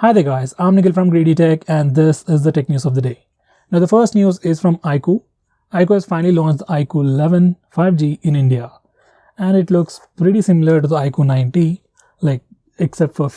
Hi there guys, I'm Nikhil from Greedy Tech and this is the tech news of the day. Now the first news is from iQOO. iQOO has finally launched the iQOO 11 5G in India and it looks pretty similar to the iQOO 90, except for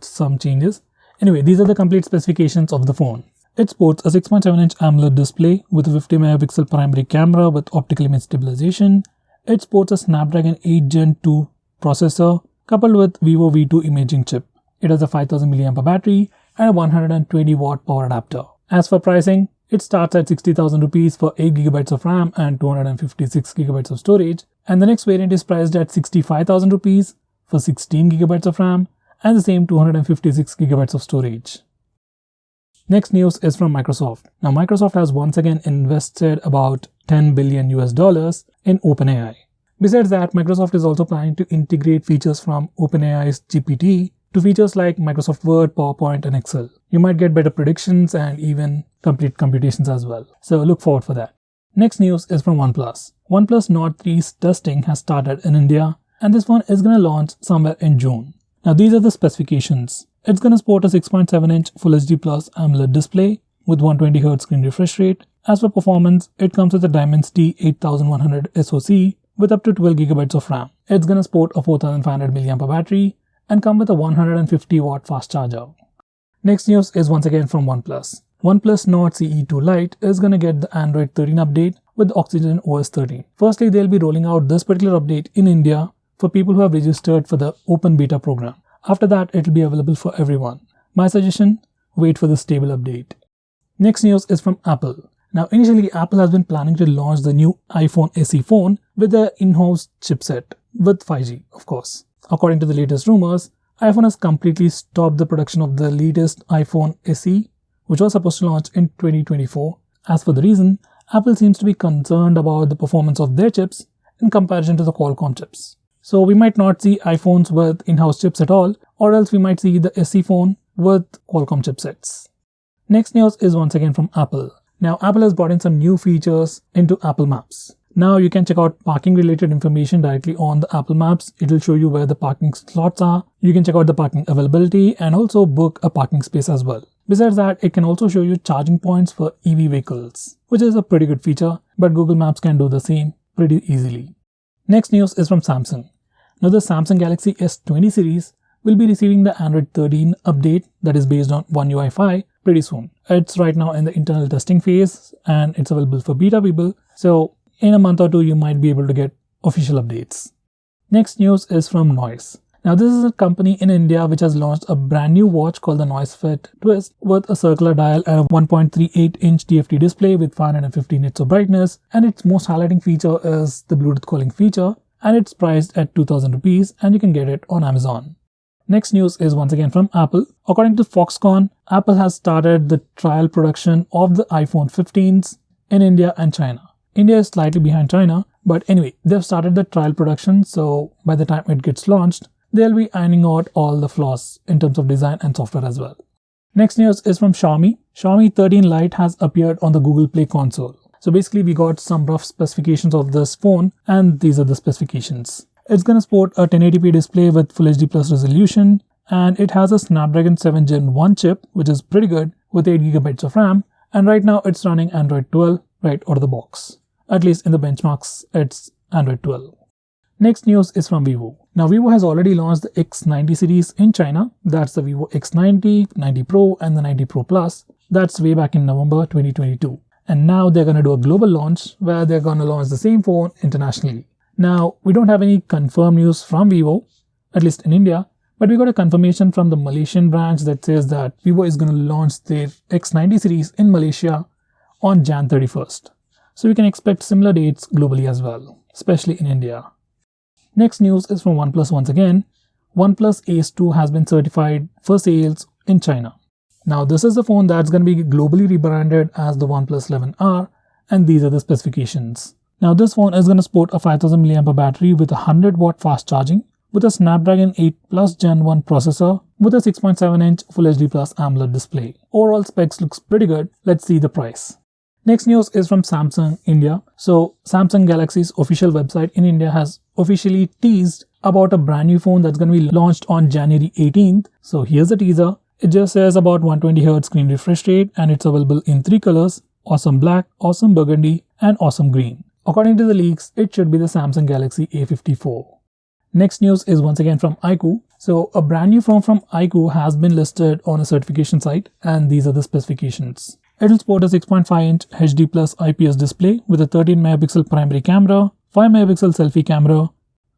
some changes. Anyway, these are the complete specifications of the phone. It sports a 6.7-inch AMOLED display with a 50 megapixel primary camera with optical image stabilization. It sports a Snapdragon 8 Gen 2 processor coupled with Vivo V2 imaging chip. It has a 5000 mAh battery and a 120 watt power adapter. As for pricing, it starts at 60,000 rupees for 8GB of RAM and 256GB of storage. And the next variant is priced at 65,000 rupees for 16GB of RAM and the same 256GB of storage. Next news is from Microsoft. Now Microsoft has once again invested about $10 billion in OpenAI. Besides that, Microsoft is also planning to integrate features from OpenAI's GPT to features like Microsoft Word, PowerPoint and Excel. You might get better predictions and even complete computations as well. So look forward for that. Next news is from OnePlus. OnePlus Nord 3's testing has started in India and this phone is going to launch somewhere in June. Now these are the specifications. It's going to sport a 6.7-inch Full HD Plus AMOLED display with 120Hz screen refresh rate. As for performance, it comes with a Dimensity 8100 SoC with up to 12GB of RAM. It's going to sport a 4500 mAh battery and come with a 150 watt fast charger. Next news is once again from OnePlus. OnePlus Nord CE2 Lite is going to get the Android 13 update with Oxygen OS 13. Firstly, they'll be rolling out this particular update in India for people who have registered for the open beta program. After that, it will be available for everyone. My suggestion, wait for the stable update. Next news is from Apple. Now initially, Apple has been planning to launch the new iPhone SE phone with the in-house chipset with 5G, of course. According to the latest rumors, iPhone has completely stopped the production of the latest iPhone SE, which was supposed to launch in 2024. As for the reason, Apple seems to be concerned about the performance of their chips in comparison to the Qualcomm chips. So we might not see iPhones with in-house chips at all, or else we might see the SE phone with Qualcomm chipsets. Next news is once again from Apple. Now Apple has brought in some new features into Apple Maps. Now you can check out parking related information directly on the Apple Maps. It will show you where the parking slots are. You can check out the parking availability and also book a parking space as well. Besides that, it can also show you charging points for EV vehicles, which is a pretty good feature, but Google Maps can do the same pretty easily. Next news is from Samsung. Now the Samsung Galaxy S20 series will be receiving the Android 13 update that is based on One UI 5 pretty soon. It's right now in the internal testing phase and it's available for beta people. So in a month or two, you might be able to get official updates. Next news is from Noise. Now this is a company in India which has launched a brand new watch called the Noise Fit Twist with a circular dial and a 1.38-inch TFT display with 550 nits of brightness. And its most highlighting feature is the Bluetooth calling feature. And it's priced at 2000 rupees and you can get it on Amazon. Next news is once again from Apple. According to Foxconn, Apple has started the trial production of the iPhone 15s in India and China. India is slightly behind China, but anyway, they've started the trial production, so by the time it gets launched, they'll be ironing out all the flaws in terms of design and software as well. Next news is from Xiaomi. Xiaomi 13 Lite has appeared on the Google Play console. So basically, we got some rough specifications of this phone, and these are the specifications. It's going to sport a 1080p display with Full HD Plus resolution, and it has a Snapdragon 7 Gen 1 chip, which is pretty good, with 8GB of RAM, and right now it's running Android 12 right out of the box. At least in the benchmarks, it's Android 12. Next news is from Vivo. Now Vivo has already launched the X90 series in China. That's the Vivo X90, 90 Pro and the 90 Pro Plus. That's way back in November 2022. And now they're going to do a global launch where they're going to launch the same phone internationally. Now, we don't have any confirmed news from Vivo, at least in India, but we got a confirmation from the Malaysian branch that says that Vivo is going to launch their X90 series in Malaysia on Jan 31st. So we can expect similar dates globally as well, especially in India. Next news is from OnePlus once again. OnePlus Ace 2 has been certified for sales in China. Now this is the phone that's going to be globally rebranded as the OnePlus 11R, and these are the specifications. Now this phone is going to sport a 5000 mAh battery with 100 watt fast charging with a Snapdragon 8 Plus Gen 1 processor with a 6.7-inch Full HD Plus AMOLED display. Overall specs looks pretty good. Let's see the price. Next news is from Samsung India. So Samsung Galaxy's official website in India has officially teased about a brand new phone that's going to be launched on January 18th. So here's the teaser. It just says about 120Hz screen refresh rate, and it's available in 3 colors: awesome black, awesome burgundy, and awesome green. According to the leaks, it should be the Samsung Galaxy A54. Next news is once again from iQOO. So a brand new phone from iQOO has been listed on a certification site, and these are the specifications. It will sport a 6.5-inch HD Plus IPS display with a 13-megapixel primary camera, 5-megapixel selfie camera,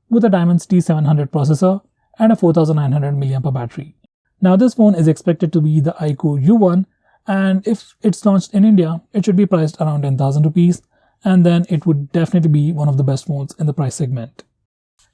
with a Dimensity 700 processor and a 4900 mAh battery. Now this phone is expected to be the iQOO U1, and if it's launched in India, it should be priced around 10,000 rupees, and then it would definitely be one of the best phones in the price segment.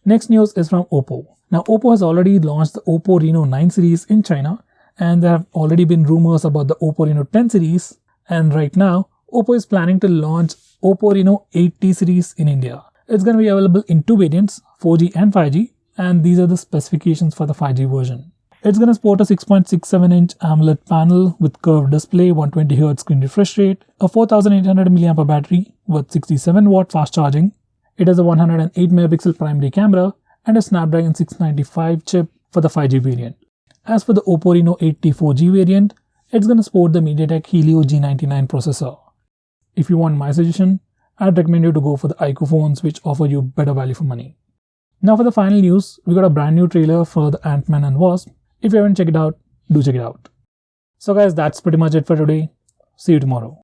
Next news is from Oppo. Now Oppo has already launched the Oppo Reno 9 series in China, and there have already been rumors about the Oppo Reno 10 series, and right now Oppo is planning to launch Oppo Reno 80 series in India. It's going to be available in 2 variants, 4G and 5G, and these are the specifications for the 5G version. It's going to sport a 6.67-inch AMOLED panel with curved display, 120Hz screen refresh rate, a 4800 mAh battery with 67-watt fast charging. It has a 108-megapixel primary camera and a Snapdragon 695 chip for the 5G variant. As for the Oppo Reno 80 4G variant, it's going to sport the MediaTek Helio G99 processor. If you want my suggestion, I'd recommend you to go for the iQOO phones, which offer you better value for money. Now for the final news, we got a brand new trailer for the Ant-Man and Wasp. If you haven't checked it out, do check it out. So guys, that's pretty much it for today. See you tomorrow.